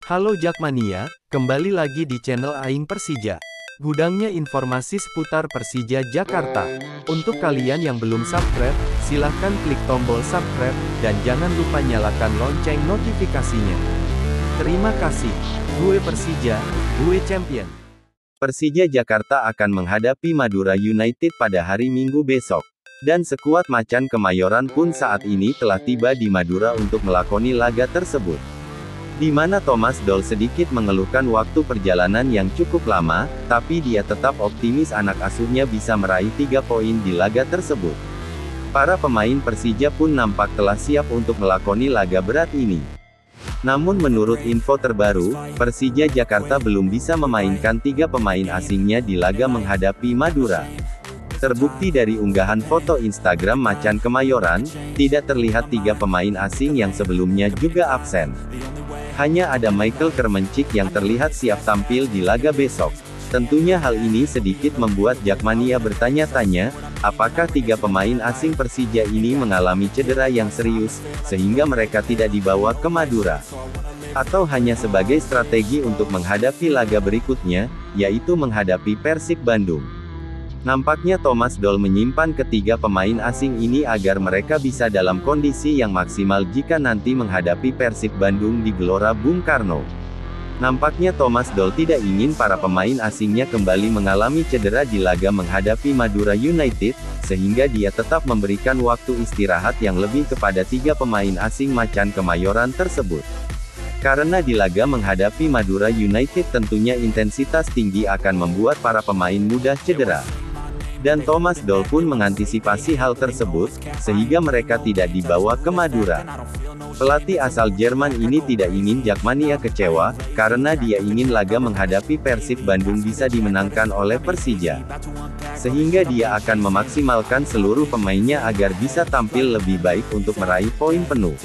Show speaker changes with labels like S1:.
S1: Halo Jakmania, kembali lagi di channel Aing Persija. Gudangnya informasi seputar Persija Jakarta. Untuk kalian yang belum subscribe, silahkan klik tombol subscribe, dan jangan lupa nyalakan lonceng notifikasinya. Terima kasih. Gue Persija, gue champion.
S2: Persija Jakarta akan menghadapi Madura United pada hari Minggu besok. Dan sekuat macan Kemayoran pun saat ini telah tiba di Madura untuk melakoni laga tersebut. Di mana Thomas Doll sedikit mengeluhkan waktu perjalanan yang cukup lama, tapi dia tetap optimis anak asuhnya bisa meraih 3 poin di laga tersebut. Para pemain Persija pun nampak telah siap untuk melakoni laga berat ini. Namun menurut info terbaru, Persija Jakarta belum bisa memainkan 3 pemain asingnya di laga menghadapi Madura. Terbukti dari unggahan foto Instagram Macan Kemayoran, tidak terlihat 3 pemain asing yang sebelumnya juga absen. Hanya ada Michael Kermencik yang terlihat siap tampil di laga besok. Tentunya hal ini sedikit membuat Jakmania bertanya-tanya, apakah 3 pemain asing Persija ini mengalami cedera yang serius, sehingga mereka tidak dibawa ke Madura? Atau hanya sebagai strategi untuk menghadapi laga berikutnya, yaitu menghadapi Persib Bandung? Nampaknya Thomas Doll menyimpan ketiga pemain asing ini agar mereka bisa dalam kondisi yang maksimal jika nanti menghadapi Persib Bandung di Gelora Bung Karno. Nampaknya Thomas Doll tidak ingin para pemain asingnya kembali mengalami cedera di laga menghadapi Madura United, sehingga dia tetap memberikan waktu istirahat yang lebih kepada 3 pemain asing Macan Kemayoran tersebut. Karena di laga menghadapi Madura United tentunya intensitas tinggi akan membuat para pemain mudah cedera. Dan Thomas Doll pun mengantisipasi hal tersebut, sehingga mereka tidak dibawa ke Madura. Pelatih asal Jerman ini tidak ingin Jakmania kecewa, karena dia ingin laga menghadapi Persib Bandung bisa dimenangkan oleh Persija. Sehingga dia akan memaksimalkan seluruh pemainnya agar bisa tampil lebih baik untuk meraih poin penuh.